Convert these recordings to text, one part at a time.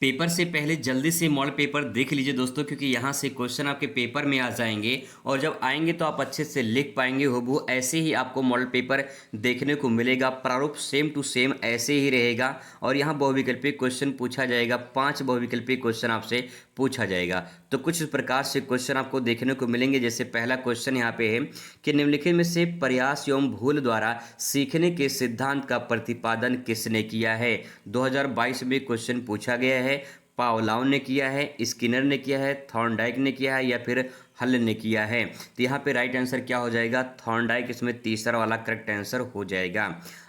Paper से पहले जल्दी से मॉडल पेपर देख लीजिए दोस्तों, क्योंकि यहाँ से क्वेश्चन आपके पेपर में आ जाएंगे और जब आएंगे तो आप अच्छे से लिख पाएंगे। हूबहू ऐसे ही आपको मॉडल पेपर देखने को मिलेगा, प्रारूप सेम टू सेम ऐसे ही रहेगा। और यहाँ बहुविकल्पी क्वेश्चन पूछा जाएगा, 5 बहुविकल्पी क्वेश्चन आपसे पूछा जाएगा। तो कुछ इस प्रकार से क्वेश्चन आपको देखने को मिलेंगे। जैसे पहला क्वेश्चन यहाँ पे है कि निम्नलिखित में से प्रयास एवं भूल द्वारा सीखने के सिद्धांत का प्रतिपादन किसने किया है। 2022 में क्वेश्चन पूछा गया है। पावलाव ने किया है, स्किनर ने किया है, थॉर्नडाइक ने किया है या फिर हल ने किया है। तो यहाँ पे राइट आंसर क्या हो जाएगा, थॉर्नडाइक इसमें तीसरा वाला करेक्ट आंसर हो जाएगा।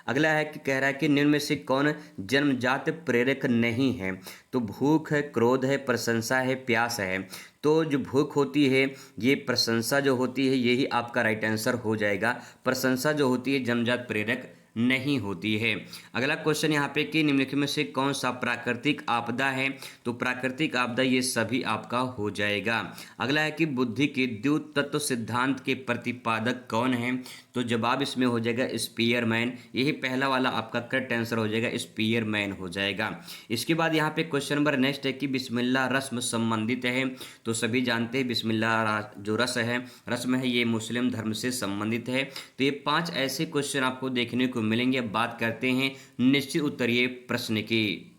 अगला है कि कह रहा है कि निम्न में से कौन जन्मजात प्रेरक नहीं है। तो भूख है, क्रोध है, प्रशंसा है, प्यास है। तो जो भूख होती है, ये प्रशंसा जो होती है, यही आपका राइट आंसर हो जाएगा। प्रशंसा जो होती है जन्मजात प्रेरक नहीं होती है। अगला क्वेश्चन यहाँ पे कि निम्नलिखित में से कौन सा प्राकृतिक आपदा है। तो प्राकृतिक आपदा ये सभी आपका हो जाएगा। अगला है कि बुद्धि के द्वैत तत्व सिद्धांत के प्रतिपादक कौन है। तो जवाब इसमें हो जाएगा स्पीयरमैन। यही पहला वाला आपका करेक्ट आंसर हो जाएगा, स्पीयरमैन हो जाएगा। इसके बाद यहाँ पे क्वेश्चन नंबर नेक्स्ट है कि बिस्मिल्लाह रस्म संबंधित है। तो सभी जानते हैं बिस्मिल्लाह जो रस्म है ये मुस्लिम धर्म से संबंधित है। तो ये 5 ऐसे क्वेश्चन आपको देखने को मिलेंगे। अब बात करते हैं निश्चित उत्तरीय प्रश्न की।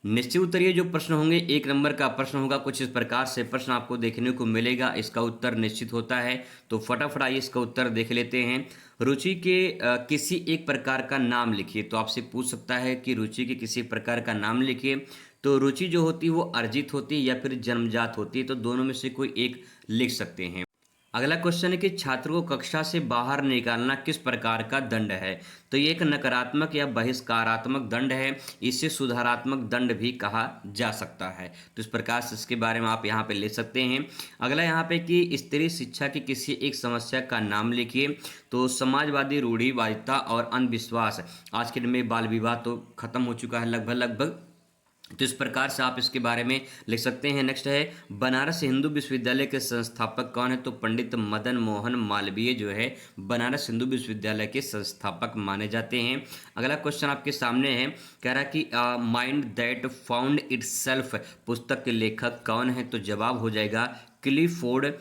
निश्चित उत्तरीय जो प्रश्न होंगे, 1 नंबर का प्रश्न होगा। कुछ इस प्रकार से प्रश्न आपको देखने को मिलेगा, इसका उत्तर निश्चित होता है। तो फटाफट आइए इसका उत्तर देख लेते हैं। रुचि के किसी एक प्रकार का नाम लिखिए। तो आपसे पूछ सकता है कि रुचि के किसी प्रकार का नाम लिखिए। तो रुचि जो होती है वो अर्जित होती है या फिर जन्मजात होती है। तो दोनों में से कोई एक लिख सकते हैं। अगला क्वेश्चन है कि छात्र को कक्षा से बाहर निकालना किस प्रकार का दंड है। तो ये एक नकारात्मक या बहिष्कारात्मक दंड है। इसे सुधारात्मक दंड भी कहा जा सकता है। तो इस प्रकार से इसके बारे में आप यहाँ पे ले सकते हैं। अगला यहाँ पे कि स्त्री शिक्षा की किसी एक समस्या का नाम लिखिए। तो समाजवादी रूढ़िवादिता और अंधविश्वास। आज के दिन में बाल विवाह तो खत्म हो चुका है लगभग। तो इस प्रकार से आप इसके बारे में लिख सकते हैं। नेक्स्ट है बनारस हिंदू विश्वविद्यालय के संस्थापक कौन है। तो पंडित मदन मोहन मालवीय जो है बनारस हिंदू विश्वविद्यालय के संस्थापक माने जाते हैं। अगला क्वेश्चन आपके सामने है, कह रहा कि माइंड दैट फाउंड इटसेल्फ पुस्तक के लेखक कौन है। तो जवाब हो जाएगा क्लिफोर्ड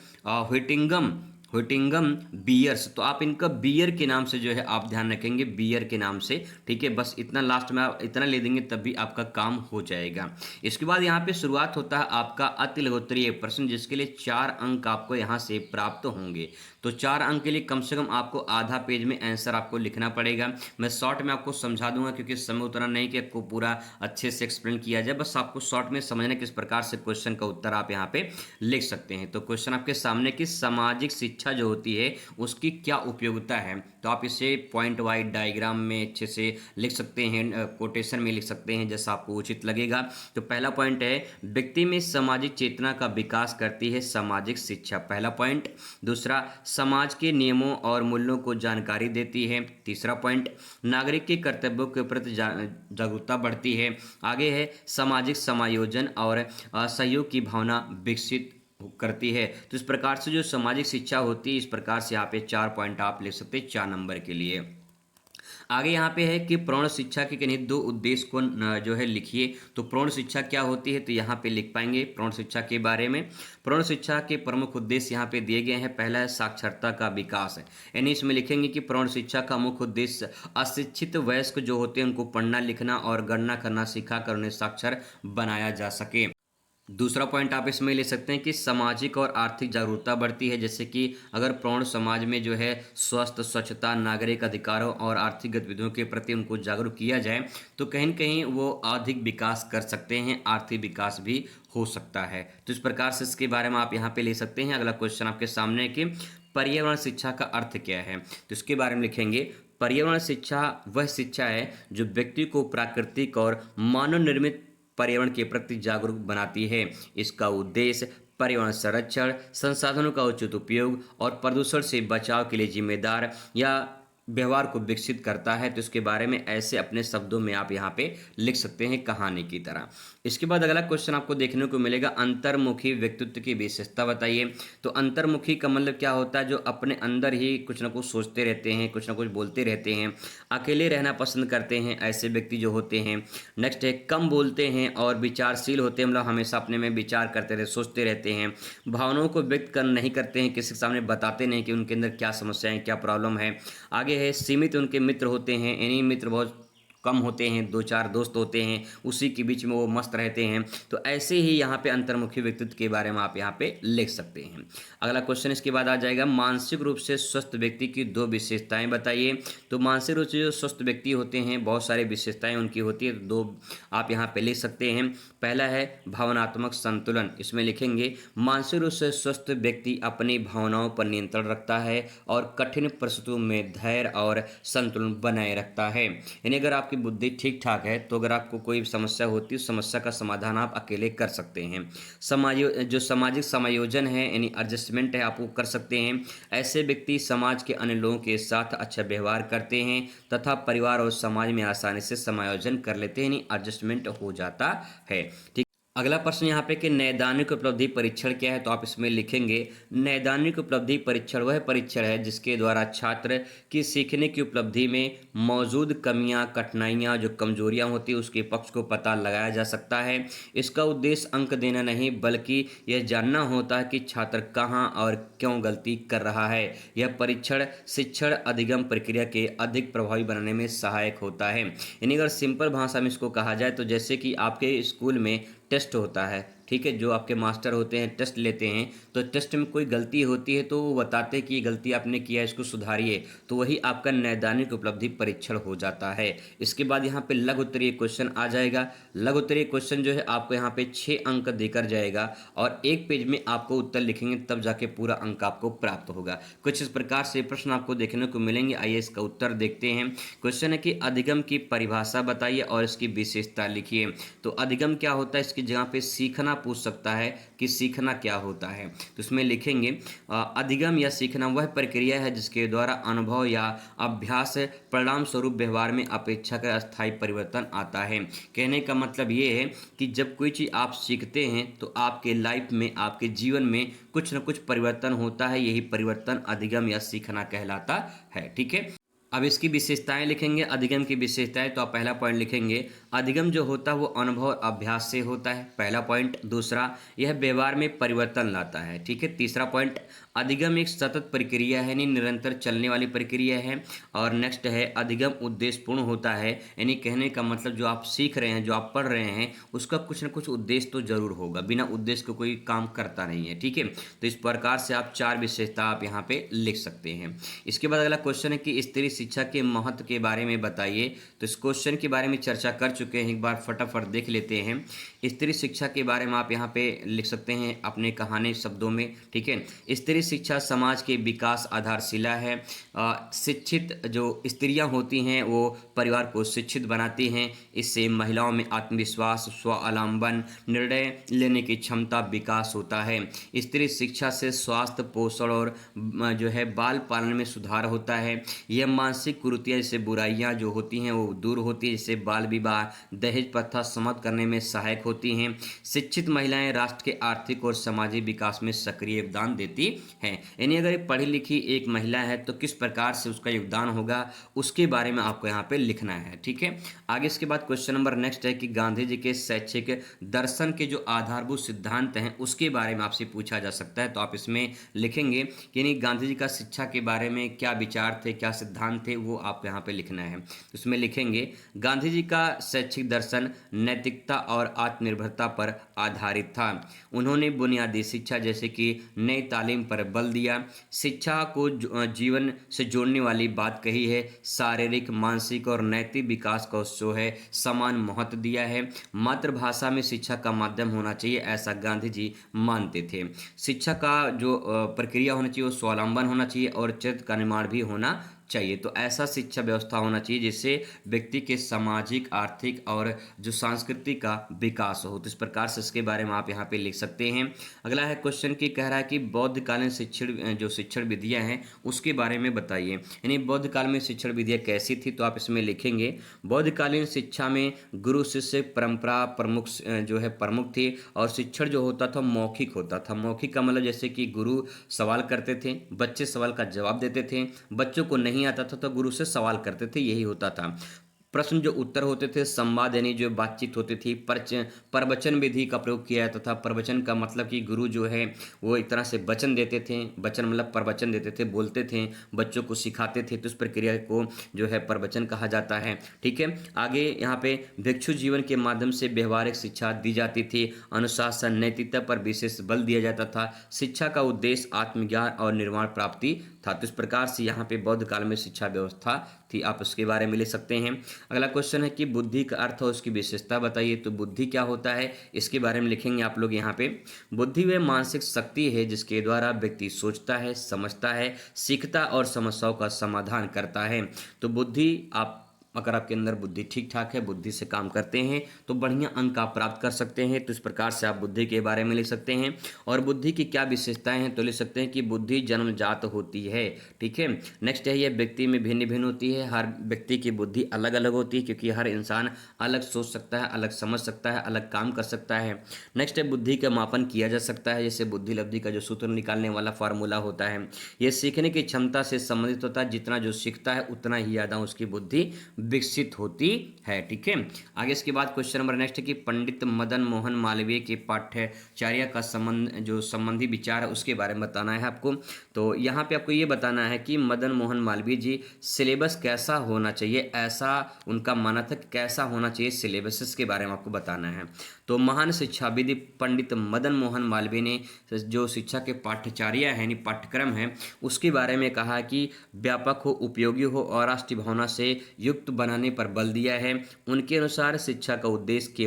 व्हिटिंगम बियर्स। तो आप इनका बियर के नाम से जो है आप ध्यान रखेंगे, बियर के नाम से। ठीक है, बस इतना लास्ट में आप इतना ले देंगे तब भी आपका काम हो जाएगा। इसके बाद यहाँ पे शुरुआत होता है आपका अतिलघुत्तरीय प्रश्न, जिसके लिए 4 अंक आपको यहाँ से प्राप्त होंगे। तो 4 अंक के लिए कम से कम आपको आधा पेज में आंसर आपको लिखना पड़ेगा। मैं शॉर्ट में आपको समझा दूंगा, क्योंकि समय उतना नहीं कि आपको पूरा अच्छे से एक्सप्लेन किया जाए। बस आपको शॉर्ट में समझना किस प्रकार से क्वेश्चन का उत्तर आप यहाँ पे लिख सकते हैं। तो क्वेश्चन आपके सामने की सामाजिक शिक्षा जो होती है उसकी क्या उपयोगिता है। तो आप इसे पॉइंट वाइज डायग्राम में अच्छे से लिख सकते हैं, कोटेशन में लिख सकते हैं, जैसा आपको उचित लगेगा। तो पहला पॉइंट है व्यक्ति में सामाजिक चेतना का विकास करती है सामाजिक शिक्षा, पहला पॉइंट। दूसरा, समाज के नियमों और मूल्यों को जानकारी देती है, तीसरा पॉइंट। नागरिक के कर्तव्यों के प्रति जागरूकता बढ़ती है। आगे है सामाजिक समायोजन और सहयोग की भावना विकसित करती है। तो इस प्रकार से जो सामाजिक शिक्षा होती है, इस प्रकार से यहाँ पे 4 पॉइंट आप लिख सकते हैं 4 नंबर के लिए। आगे यहाँ पे है कि प्रौढ़ शिक्षा के किन्हीं 2 उद्देश्य को जो है लिखिए। तो प्रौढ़ शिक्षा क्या होती है, तो यहाँ पे लिख पाएंगे प्रौढ़ शिक्षा के बारे में। प्रौढ़ शिक्षा के प्रमुख उद्देश्य यहाँ पे दिए गए हैं। पहला है साक्षरता का विकास है, यानी इसमें लिखेंगे कि प्रौढ़ शिक्षा का मुख्य उद्देश्य अशिक्षित वयस्क जो होते हैं उनको पढ़ना लिखना और गणना करना सिखाकर उन्हें साक्षर बनाया जा सके। दूसरा पॉइंट आप इसमें ले सकते हैं कि सामाजिक और आर्थिक जागरूकता बढ़ती है। जैसे कि अगर प्रौढ़ समाज में जो है स्वस्थ, स्वच्छता, नागरिक अधिकारों और आर्थिक गतिविधियों के प्रति उनको जागरूक किया जाए तो कहीं न कहीं वो अधिक विकास कर सकते हैं, आर्थिक विकास भी हो सकता है। तो इस प्रकार से इसके बारे में आप यहाँ पे ले सकते हैं। अगला क्वेश्चन आपके सामने है कि पर्यावरण शिक्षा का अर्थ क्या है। तो इसके बारे में लिखेंगे पर्यावरण शिक्षा वह शिक्षा है जो व्यक्ति को प्राकृतिक और मानव निर्मित पर्यावरण के प्रति जागरूक बनाती है। इसका उद्देश्य पर्यावरण संरक्षण, संसाधनों का उचित उपयोग और प्रदूषण से बचाव के लिए जिम्मेदार या व्यवहार को विकसित करता है। तो इसके बारे में ऐसे अपने शब्दों में आप यहाँ पे लिख सकते हैं कहानी की तरह। इसके बाद अगला क्वेश्चन आपको देखने को मिलेगा, अंतर्मुखी व्यक्तित्व की विशेषता बताइए। तो अंतर्मुखी का मतलब क्या होता है, जो अपने अंदर ही कुछ ना कुछ सोचते रहते हैं, कुछ ना कुछ बोलते रहते हैं, अकेले रहना पसंद करते हैं, ऐसे व्यक्ति जो होते हैं। नेक्स्ट है कम बोलते हैं और विचारशील होते हैं, मतलब हमेशा अपने में विचार करते रहते, सोचते रहते हैं। भावनाओं को व्यक्त कर नहीं करते हैं, किसी के सामने बताते नहीं कि उनके अंदर क्या समस्या है, क्या प्रॉब्लम है। आगे है सीमित उनके मित्र होते हैं, इन्हीं मित्र बहुत कम होते हैं, दो चार दोस्त होते हैं, उसी के बीच में वो मस्त रहते हैं। तो ऐसे ही यहाँ पे अंतर्मुखी व्यक्तित्व के बारे में आप यहाँ पे लिख सकते हैं। अगला क्वेश्चन इसके बाद आ जाएगा, मानसिक रूप से स्वस्थ व्यक्ति की दो विशेषताएं बताइए। तो मानसिक रूप से जो स्वस्थ व्यक्ति होते हैं, बहुत सारी विशेषताएं उनकी होती है, तो दो आप यहाँ पे लिख सकते हैं। पहला है भावनात्मक संतुलन, इसमें लिखेंगे मानसिक रूप से स्वस्थ व्यक्ति अपनी भावनाओं पर नियंत्रण रखता है और कठिन परिस्थितियों में धैर्य और संतुलन बनाए रखता है। यानी अगर आपकी बुद्धि ठीक ठाक है तो अगर आपको कोई समस्या होती है, उस समस्या का समाधान आप अकेले कर सकते हैं। जो सामाजिक समायोजन है यानी एडजस्टमेंट है, आप वो कर सकते हैं। ऐसे व्यक्ति समाज के अन्य लोगों के साथ अच्छा व्यवहार करते हैं तथा परिवार और समाज में आसानी से समायोजन कर लेते हैं, यानी एडजस्टमेंट हो जाता है। ठीक। अगला प्रश्न यहाँ पे कि नैदानिक उपलब्धि परीक्षण क्या है। तो आप इसमें लिखेंगे नैदानिक उपलब्धि परीक्षण वह परीक्षण है जिसके द्वारा छात्र की सीखने की उपलब्धि में मौजूद कमियां, कठिनाइयां, जो कमजोरियां होती है, उसके पक्ष को पता लगाया जा सकता है। इसका उद्देश्य अंक देना नहीं बल्कि यह जानना होता है कि छात्र कहाँ और क्यों गलती कर रहा है। यह परीक्षण शिक्षण अधिगम प्रक्रिया के अधिक प्रभावी बनाने में सहायक होता है। यानी अगर सिंपल भाषा में इसको कहा जाए तो जैसे कि आपके स्कूल में टेस्ट होता है, ठीक है, जो आपके मास्टर होते हैं टेस्ट लेते हैं, तो टेस्ट में कोई गलती होती है तो वो बताते हैं कि ये गलती आपने किया है, इसको सुधारिए। तो वही आपका नैदानिक उपलब्धि परीक्षण हो जाता है। इसके बाद यहाँ पे लघु उत्तरीय क्वेश्चन आ जाएगा। लघु उत्तरीय क्वेश्चन जो है आपको यहाँ पे 6 अंक देकर जाएगा और एक पेज में आपको उत्तर लिखेंगे, तब जाके पूरा अंक आपको प्राप्त होगा। कुछ इस प्रकार से प्रश्न आपको देखने को मिलेंगे। आइए इसका उत्तर देखते हैं। क्वेश्चन है कि अधिगम की परिभाषा बताइए और इसकी विशेषता लिखिए। तो अधिगम क्या होता है, इसकी जगह पे सीखना पूछ सकता है कि सीखना क्या होता है। तो इसमें लिखेंगे अधिगम या सीखना वह प्रक्रिया है जिसके द्वारा अनुभव या अभ्यास परिणाम स्वरूप व्यवहार में अपेक्षाकृत अस्थायी परिवर्तन आता है। कहने का मतलब ये है कि जब कोई चीज़ आप सीखते हैं तो आपके लाइफ में, आपके जीवन में कुछ न कुछ परिवर्तन होता है, यही परिवर्तन अधिगम या सीखना कहलाता है। ठीक है। अब इसकी विशेषताएं लिखेंगे, अधिगम की विशेषताएं। तो आप पहला पॉइंट लिखेंगे अधिगम जो होता है वो अनुभव और अभ्यास से होता है, पहला पॉइंट। दूसरा, यह व्यवहार में परिवर्तन लाता है, ठीक है। तीसरा पॉइंट, अधिगम एक सतत प्रक्रिया है, यानी निरंतर चलने वाली प्रक्रिया है। और नेक्स्ट है अधिगम उद्देश्यपूर्ण होता है, यानी कहने का मतलब जो आप सीख रहे हैं, जो आप पढ़ रहे हैं, उसका कुछ न कुछ उद्देश्य तो जरूर होगा, बिना उद्देश्य को कोई काम करता नहीं है। ठीक है। तो इस प्रकार से आप 4 विशेषता आप यहाँ पे लिख सकते हैं। इसके बाद अगला क्वेश्चन है कि स्त्री शिक्षा के महत्व के बारे में बताइए। तो इस क्वेश्चन के बारे में चर्चा कर चुके हैं, एक बार फटाफट देख लेते हैं। स्त्री शिक्षा के बारे में आप यहाँ पे लिख सकते हैं अपने कहानी शब्दों में, ठीक है। स्त्री शिक्षा समाज के विकास आधारशिला है। शिक्षित जो स्त्रियां होती हैं वो परिवार को शिक्षित बनाती हैं। इससे महिलाओं में आत्मविश्वास, स्वावलंबन, निर्णय लेने की क्षमता विकास होता है। स्त्री शिक्षा से स्वास्थ्य, पोषण और जो है बाल पालन में सुधार होता है। यह मानसिक कुरीतियाँ जैसे बुराइयाँ जो होती हैं वो दूर होती है, जैसे बाल विवाह, दहेज प्रथा समाप्त करने में सहायक होती हैं। शिक्षित महिलाएं राष्ट्र के आर्थिक और सामाजिक विकास में सक्रिय योगदान देती हैं। यानी अगर एक पढ़ी लिखी एक महिला है तो किस प्रकार से उसका योगदान होगा, उसके बारे में आपको यहाँ पे लिखना है। ठीक है। आगे इसके बाद क्वेश्चन नंबर नेक्स्ट है कि गांधी जी के शैक्षिक दर्शन के जो आधारभूत सिद्धांत हैं उसके बारे में आपसे पूछा जा सकता है। तो आप इसमें लिखेंगे कि यानी गांधी जी का शिक्षा के बारे में क्या विचार थे, क्या सिद्धांत थे, वो आपको यहाँ पे लिखना है। तो इसमें लिखेंगे गांधी जी का शैक्षिक दर्शन नैतिकता और आत्मनिर्भरता पर आधारित था। उन्होंने बुनियादी शिक्षा जैसे कि नई तालीम पर बल दिया, शिक्षा को जीवन से जोड़ने वाली बात कही है, शारीरिक, मानसिक और नैतिक विकास को जो है समान महत्व दिया है। मातृभाषा में शिक्षा का माध्यम होना चाहिए, ऐसा गांधी जी मानते थे। शिक्षा का जो प्रक्रिया होना चाहिए वो स्वावलंबन होना चाहिए और चरित्र का निर्माण भी होना चाहिए। तो ऐसा शिक्षा व्यवस्था होना चाहिए जिससे व्यक्ति के सामाजिक, आर्थिक और जो संस्कृति का विकास हो। तो इस प्रकार से इसके बारे में आप यहाँ पे लिख सकते हैं। अगला है क्वेश्चन की कह रहा है कि बौद्धकालीन शिक्षण जो शिक्षण विधियाँ हैं उसके बारे में बताइए। यानी बौद्ध काल में शिक्षण विधियाँ कैसी थी, तो आप इसमें लिखेंगे बौद्धकालीन शिक्षा में गुरु शिष्य परंपरा प्रमुख जो है प्रमुख थी, और शिक्षण जो होता था मौखिक होता था। मौखिक का मतलब जैसे कि गुरु सवाल करते थे, बच्चे सवाल का जवाब देते थे, बच्चों को नहीं आता था तो गुरु से सवाल करते थे, यही होता था। प्रश्न जो उत्तर होते थे, संवाद यानी जो बातचीत होती थी, प्रवचन विधि का प्रयोग किया जाता था। प्रवचन का मतलब कि गुरु जो है वो एक तरह से वचन देते थे, वचन मतलब प्रवचन देते थे, बोलते थे, बच्चों को सिखाते थे, तो इस प्रक्रिया को जो है प्रवचन कहा जाता है। ठीक है, आगे यहाँ पे भिक्षु जीवन के माध्यम से व्यवहारिक शिक्षा दी जाती थी। अनुशासन नैतिकता पर विशेष बल दिया जाता था। शिक्षा का उद्देश्य आत्मज्ञान और निर्माण प्राप्ति था। तो इस प्रकार से यहाँ पे बौद्ध काल में शिक्षा व्यवस्था थी, आप उसके बारे में लिख सकते हैं। अगला क्वेश्चन है कि बुद्धि का अर्थ और उसकी विशेषता बताइए। तो बुद्धि क्या होता है इसके बारे में लिखेंगे आप लोग यहाँ पे। बुद्धि वह मानसिक शक्ति है जिसके द्वारा व्यक्ति सोचता है, समझता है, सीखता और समस्याओं का समाधान करता है। तो बुद्धि आप अगर आपके अंदर बुद्धि ठीक ठाक है, बुद्धि से काम करते हैं तो बढ़िया अंक आप प्राप्त कर सकते हैं। तो इस प्रकार से आप बुद्धि के बारे में लिख सकते हैं। और बुद्धि की क्या विशेषताएं हैं, तो लिख सकते हैं कि बुद्धि जन्मजात होती है। ठीक है, नेक्स्ट है ये व्यक्ति में भिन्न भिन्न होती है। हर व्यक्ति की बुद्धि अलग अलग होती है क्योंकि हर इंसान अलग सोच सकता है, अलग समझ सकता है, अलग काम कर सकता है। नेक्स्ट है बुद्धि का मापन किया जा सकता है, जैसे बुद्धि लब्धि का जो सूत्र निकालने वाला फार्मूला होता है। ये सीखने की क्षमता से संबंधित होता है, जितना जो सीखता है उतना ही ज़्यादा उसकी बुद्धि विकसित होती है। ठीक है, आगे इसके बाद क्वेश्चन नंबर नेक्स्ट है कि पंडित मदन मोहन मालवीय के पाठ्यचर्या का जो संबंधी विचार है उसके बारे में बताना है आपको। तो यहाँ पे आपको ये बताना है कि मदन मोहन मालवीय जी सिलेबस कैसा होना चाहिए, ऐसा उनका मानना था कि कैसा होना चाहिए सिलेबस, इसके बारे में आपको बताना है। तो महान शिक्षाविद पंडित मदन मोहन मालवीय ने जो शिक्षा के पाठ्यचर्या है यानी पाठ्यक्रम है उसके बारे में कहा कि व्यापक हो, उपयोगी हो और राष्ट्रीय भावना से युक्त बनाने पर बल दिया है। उनके अनुसार शिक्षा का उद्देश्य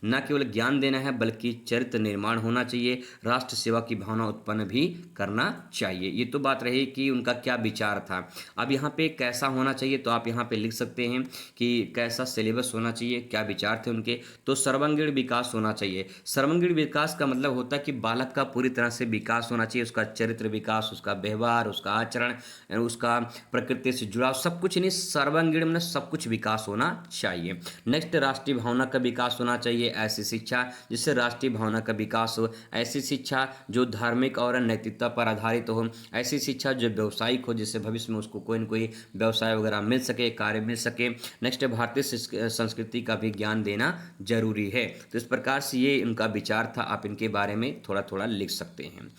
न केवल ज्ञान देना है बल्कि चरित्र निर्माण होना चाहिए, राष्ट्र सेवा की भावना उत्पन्न भी करना चाहिए। ये तो बात रही कि उनका क्या विचार था। अब यहाँ पे कैसा होना चाहिए, तो आप यहाँ पे लिख सकते हैं कि कैसा सिलेबस होना चाहिए, क्या विचार थे उनके। तो सर्वांगीण विकास होना चाहिए। सर्वांगीण विकास का मतलब होता है कि बालक का पूरी तरह से विकास होना चाहिए, उसका चरित्र विकास, उसका व्यवहार, उसका आचरण, उसका प्रकृति से जुड़ाव, सब कुछ नहीं, सर्वांगीण में सब कुछ विकास होना चाहिए। नेक्स्ट राष्ट्रीय भावना का विकास होना चाहिए, ऐसी शिक्षा जिससे राष्ट्रीय भावना का विकास हो, ऐसी शिक्षा जो धार्मिक और नैतिकता पर आधारित हो, ऐसी शिक्षा जो व्यवसायिक हो जिससे भविष्य में उसको कोई न कोई व्यवसाय वगैरह मिल सके, कार्य मिल सके। नेक्स्ट भारतीय संस्कृति का भी ज्ञान देना जरूरी है। तो इस प्रकार से ये उनका विचार था, आप इनके बारे में थोड़ा थोड़ा लिख सकते हैं।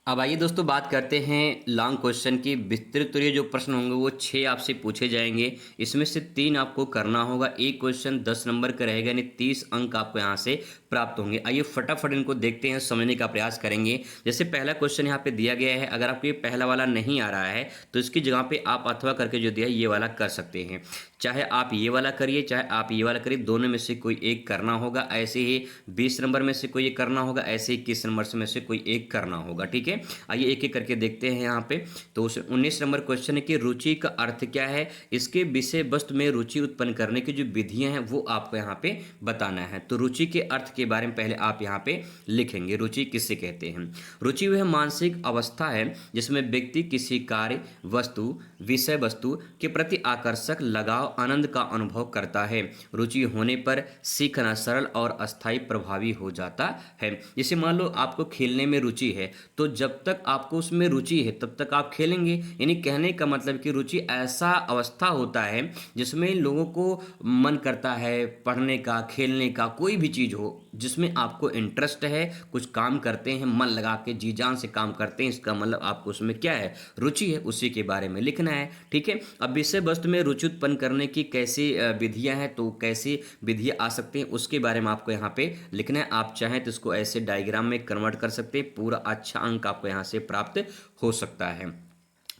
अब आइए दोस्तों बात करते हैं लॉन्ग क्वेश्चन की। विस्तृत तो ये जो प्रश्न होंगे वो 6 आपसे पूछे जाएंगे, इसमें से 3 आपको करना होगा। एक क्वेश्चन 10 नंबर का रहेगा, यानी 30 अंक आपको यहाँ से प्राप्त होंगे। आइए फटाफट इनको देखते हैं, समझने का प्रयास करेंगे। जैसे पहला क्वेश्चन यहाँ पे दिया गया है, अगर आपको ये पहला वाला नहीं आ रहा है तो इसकी जगह पे आप अथवा करके जो दिया है ये वाला कर सकते हैं। चाहे आप ये वाला करिए, चाहे आप ये वाला करिए, दोनों में से कोई एक करना होगा। ऐसे ही 20 नंबर में से कोई एक करना होगा, ऐसे 21 नंबर में से कोई एक करना होगा। ठीक है, आइए एक एक करके देखते हैं यहाँ पे। तो 19 नंबर क्वेश्चन है कि रुचि का अर्थ क्या है, इसके विषय वस्तु में रुचि उत्पन्न करने की जो विधियां हैं वो आपको यहाँ पे बताना है। तो रुचि के अर्थ के बारे में पहले आप यहाँ पे लिखेंगे, रुचि किसे कहते हैं। रुचि वह मानसिक अवस्था है जिसमें व्यक्ति किसी कार्य, वस्तु, विषय वस्तु के प्रति आकर्षक लगाव, आनंद का अनुभव करता है। रुचि होने पर सीखना सरल और अस्थायी प्रभावी हो जाता है। जैसे मान लो आपको खेलने में रुचि है, तो जब तक आपको उसमें रुचि है तब तक आप खेलेंगे। यानी कहने का मतलब कि रुचि ऐसा अवस्था होता है जिसमें लोगों को मन करता है पढ़ने का, खेलने का, कोई भी चीज़ हो जिसमें आपको इंटरेस्ट है, कुछ काम करते हैं मन लगा के, जी जान से काम करते हैं, इसका मतलब आपको उसमें क्या है, रुचि है, उसी के बारे में लिखना है। ठीक है, अब विषय वस्तु में रुचि उत्पन्न करने की कैसी विधियां हैं, तो कैसी विधियां आ सकती हैं उसके बारे में आपको यहाँ पे लिखना है। आप चाहें तो इसको ऐसे डायग्राम में कन्वर्ट कर सकते हैं, पूरा अच्छा अंक आपको यहाँ से प्राप्त हो सकता है।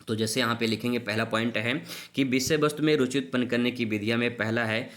तो जैसे यहाँ पे लिखेंगे, पहला पॉइंट है कि विषय वस्तु में रुचि उत्पन्न करने की विधियां में पहला है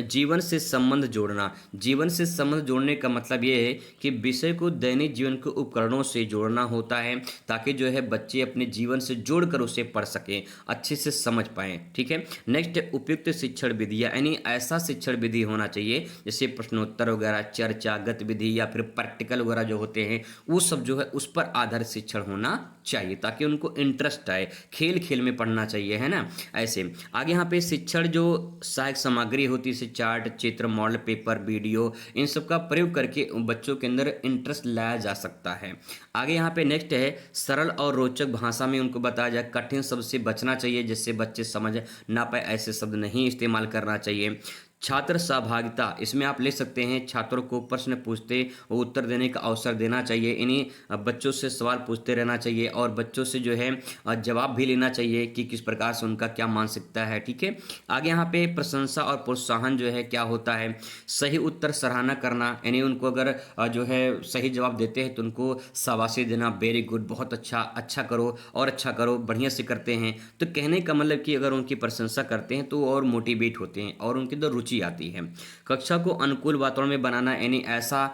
जीवन से संबंध जोड़ना। जीवन से संबंध जोड़ने का मतलब ये है कि विषय को दैनिक जीवन के उपकरणों से जोड़ना होता है, ताकि जो है बच्चे अपने जीवन से जोड़कर उसे पढ़ सकें, अच्छे से समझ पाएं। ठीक है। नेक्स्ट, उपयुक्त शिक्षण विधियाँ, यानी ऐसा शिक्षण विधि होना चाहिए जैसे प्रश्नोत्तर वगैरह, चर्चा, गतिविधि या फिर प्रैक्टिकल वगैरह जो होते हैं वो सब जो है उस पर आधारित शिक्षण होना चाहिए, ताकि उनको इंटरेस्ट आए, खेल खेल में पढ़ना चाहिए, है ना। ऐसे आगे यहाँ पे शिक्षण जो सहायक सामग्री होती है, जैसे चार्ट, चित्र, मॉडल पेपर, वीडियो, इन सब का प्रयोग करके बच्चों के अंदर इंटरेस्ट लाया जा सकता है। आगे यहाँ पे नेक्स्ट है सरल और रोचक भाषा में उनको बताया जाए, कठिन शब्द से बचना चाहिए जिससे बच्चे समझ ना पाए, ऐसे शब्द नहीं इस्तेमाल करना चाहिए। छात्र सहभागिता, इसमें आप लिख सकते हैं छात्रों को प्रश्न पूछते और उत्तर देने का अवसर देना चाहिए, इन्हीं बच्चों से सवाल पूछते रहना चाहिए और बच्चों से जो है जवाब भी लेना चाहिए कि किस प्रकार से उनका क्या मानसिकता है। ठीक है। आगे यहाँ पे प्रशंसा और प्रोत्साहन जो है क्या होता है, सही उत्तर सराहना करना, यानी उनको अगर जो है सही जवाब देते हैं तो उनको शाबाशी देना, वेरी गुड, बहुत अच्छा, अच्छा करो और अच्छा करो, बढ़िया से करते हैं। तो कहने का मतलब कि अगर उनकी प्रशंसा करते हैं तो वो और मोटिवेट होते हैं और उनके अंदर रुचि आती है। कक्षा को अनुकूल वातावरण में बनाना, यानी ऐसा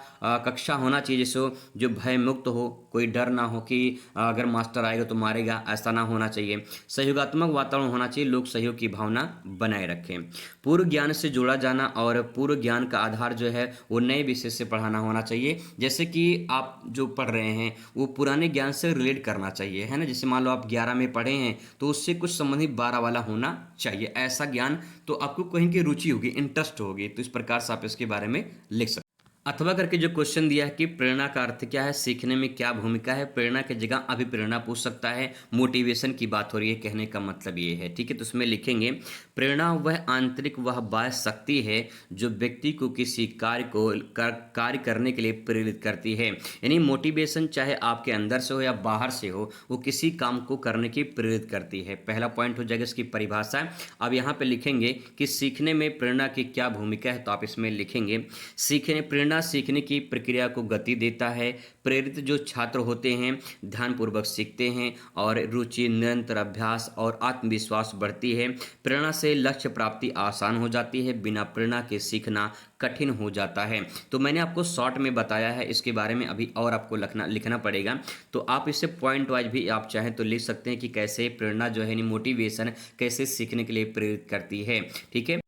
कक्षा होना चाहिए जिससे जो भय मुक्त हो, कोई डर ना हो कि अगर मास्टर आएगा तो मारेगा, ऐसा ना होना चाहिए। सहयोगात्मक वातावरण होना चाहिए, लोग सहयोग की भावना बनाए रखें। पूर्व ज्ञान से जोड़ा जाना और पूर्व ज्ञान का आधार जो है वो नए विषय से पढ़ाना होना चाहिए, जैसे कि आप जो पढ़ रहे हैं वो पुराने ज्ञान से रिलेट करना चाहिए, है ना। जैसे मान लो आप 11 में पढ़े हैं तो उससे कुछ संबंधित 12 वाला होना चाहिए, ऐसा ज्ञान तो आपको कहीं की रुचि होगी, इंटरेस्ट होगी, तो इस प्रकार से आप इसके बारे में लिख सकते हैं। अथवा करके जो क्वेश्चन दिया है कि प्रेरणा का अर्थ क्या है, सीखने में क्या भूमिका है, प्रेरणा की जगह अभिप्रेरणा पूछ सकता है, मोटिवेशन की बात हो रही है, कहने का मतलब ये है। ठीक है। तो उसमें लिखेंगे प्रेरणा वह आंतरिक, वह बाह्य शक्ति है जो व्यक्ति को किसी कार्य करने के लिए प्रेरित करती है। यानी मोटिवेशन चाहे आपके अंदर से हो या बाहर से हो, वो किसी काम को करने की प्रेरित करती है। पहला पॉइंट हो जाएगा इसकी परिभाषा। अब यहाँ पे लिखेंगे कि सीखने में प्रेरणा की क्या भूमिका है, तो आप इसमें लिखेंगे प्रेरणा सीखने की प्रक्रिया को गति देता है। प्रेरित जो छात्र होते हैं ध्यानपूर्वक सीखते हैं और रुचि, निरंतर अभ्यास और आत्मविश्वास बढ़ती है। प्रेरणा से लक्ष्य प्राप्ति आसान हो जाती है, बिना प्रेरणा के सीखना कठिन हो जाता है। तो मैंने आपको शॉर्ट में बताया है, इसके बारे में अभी और आपको लिखना पड़ेगा। तो आप इसे पॉइंट वाइज भी आप चाहें तो लिख सकते हैं कि कैसे प्रेरणा जो है मोटिवेशन कैसे सीखने के लिए प्रेरित करती है। ठीक है।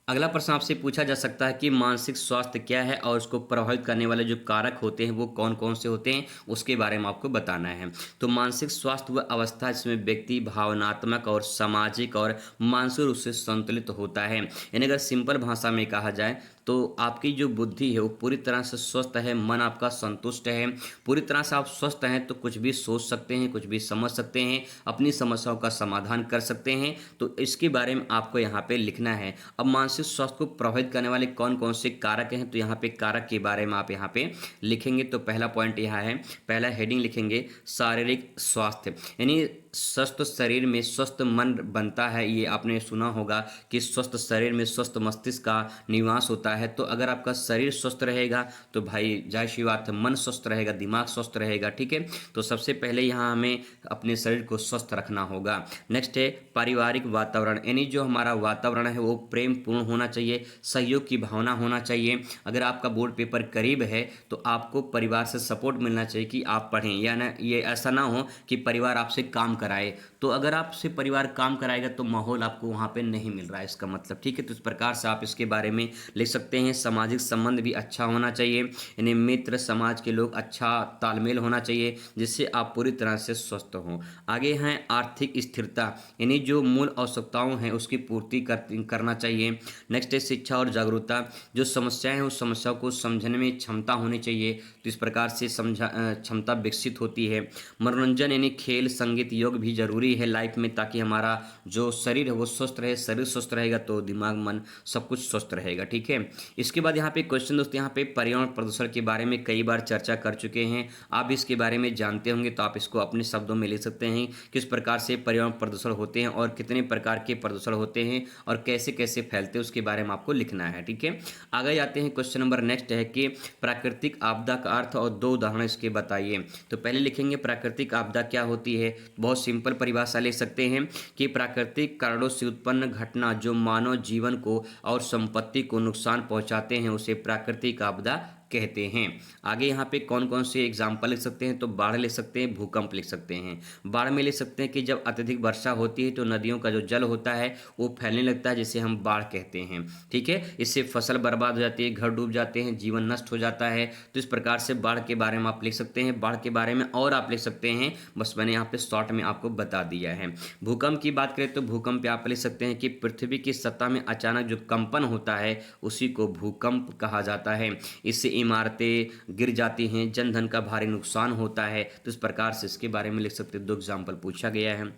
अगला प्रश्न आपसे पूछा जा सकता है कि मानसिक स्वास्थ्य क्या है और उसको प्रभावित करने वाले जो कारक होते हैं वो कौन कौन से होते हैं, उसके बारे में आपको बताना है। तो मानसिक स्वास्थ्य वह अवस्था है जिसमें व्यक्ति भावनात्मक और सामाजिक और मानसिक रूप से संतुलित होता है। यानी अगर सिंपल भाषा में कहा जाए तो आपकी जो बुद्धि है वो पूरी तरह से स्वस्थ है, मन आपका संतुष्ट है, पूरी तरह से आप स्वस्थ हैं तो कुछ भी सोच सकते हैं, कुछ भी समझ सकते हैं, अपनी समस्याओं का समाधान कर सकते हैं। तो इसके बारे में आपको यहाँ पे लिखना है। अब मानसिक स्वास्थ्य को प्रभावित करने वाले कौन कौन से कारक हैं, तो यहाँ पे कारक के बारे में आप यहाँ पे लिखेंगे। तो पहला पॉइंट यहाँ है, पहला हेडिंग लिखेंगे शारीरिक स्वास्थ्य, यानी स्वस्थ शरीर में स्वस्थ मन बनता है। ये आपने सुना होगा कि स्वस्थ शरीर में स्वस्थ मस्तिष्क का निवास होता है। तो अगर आपका शरीर स्वस्थ रहेगा तो भाई जाहिर सी बात है मन स्वस्थ रहेगा, दिमाग स्वस्थ रहेगा। ठीक है। तो सबसे पहले यहाँ हमें अपने शरीर को स्वस्थ रखना होगा। नेक्स्ट है पारिवारिक वातावरण, यानी जो हमारा वातावरण है वो प्रेम पूर्ण होना चाहिए, सहयोग की भावना होना चाहिए। अगर आपका बोर्ड पेपर करीब है तो आपको परिवार से सपोर्ट मिलना चाहिए कि आप पढ़ें, या ना ये ऐसा ना हो कि परिवार आपसे काम कराए। तो अगर आपसे परिवार काम कराएगा तो माहौल आपको वहाँ पे नहीं मिल रहा है, इसका मतलब। ठीक है। तो इस प्रकार से आप इसके बारे में लिख सकते हैं। सामाजिक संबंध भी अच्छा होना चाहिए, यानी मित्र समाज के लोग अच्छा तालमेल होना चाहिए जिससे आप पूरी तरह से स्वस्थ हों। आगे हैं आर्थिक स्थिरता, यानी जो मूल आवश्यकताओं हैं उसकी पूर्ति करना चाहिए। नेक्स्ट है शिक्षा और जागरूकता, जो समस्याएं हैं उस समस्याओं को समझने में क्षमता होनी चाहिए, तो इस प्रकार से क्षमता विकसित होती है। मनोरंजन यानी खेल, संगीत, योग भी जरूरी है लाइफ में, ताकि हमारा जो शरीर है वो स्वस्थ रहे। शरीर स्वस्थ रहेगा तो दिमाग, मन सब कुछ स्वस्थ रहेगा। ठीक है। इसके बाद यहाँ पे क्वेश्चन दोस्तों, यहाँ पे पर्यावरण प्रदूषण के बारे में कई बार चर्चा कर चुके हैं, आप इसके बारे में जानते होंगे, तो आप इसको अपने शब्दों में ले सकते हैं। किस प्रकार से पर्यावरण प्रदूषण होते हैं और कितने प्रकार के प्रदूषण होते हैं और कैसे कैसे फैलते हैं, उसके बारे में आपको लिखना है। ठीक है। आगे जाते हैं क्वेश्चन नंबर नेक्स्ट है कि प्राकृतिक आपदा का अर्थ और 2 उदाहरण इसके बताइए। तो पहले लिखेंगे प्राकृतिक आपदा क्या होती है। बहुत सिंपल परिभाषा ले सकते हैं कि प्राकृतिक कारणों से उत्पन्न घटना जो मानव जीवन को और संपत्ति को नुकसान पहुंचाते हैं उसे प्राकृतिक आपदा कहते हैं। आगे यहाँ पे कौन कौन से एग्जाम्पल लिख सकते हैं, तो बाढ़ ले सकते हैं, भूकंप लिख सकते हैं। बाढ़ में ले सकते हैं कि जब अत्यधिक वर्षा होती है तो नदियों का जो जल होता है वो फैलने लगता है, जिसे हम बाढ़ कहते हैं। ठीक है, इससे फसल बर्बाद हो जाती है, घर डूब जाते हैं, जीवन नष्ट हो जाता है। तो इस प्रकार से बाढ़ के बारे में आप लिख सकते हैं। बाढ़ के बारे में और आप लिख सकते हैं, बस मैंने यहाँ पे शॉर्ट में आपको बता दिया है। भूकंप की बात करें तो भूकंप पे आप लिख सकते हैं कि पृथ्वी की सतह में अचानक जो कंपन होता है उसी को भूकंप कहा जाता है। इससे इमारतें गिर जाती हैं, जनधन का भारी नुकसान होता है। तो इस प्रकार से इसके बारे में लिख सकते हैं। 2 एग्जाम्पल पूछा गया है।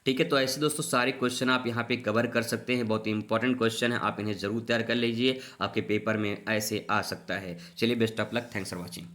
ठीक है, तो ऐसे दोस्तों सारे क्वेश्चन आप यहाँ पे कवर कर सकते हैं। बहुत ही इंपॉर्टेंट क्वेश्चन है, आप इन्हें जरूर तैयार कर लीजिए, आपके पेपर में ऐसे आ सकता है। चलिए, best of luck, thanks for watching.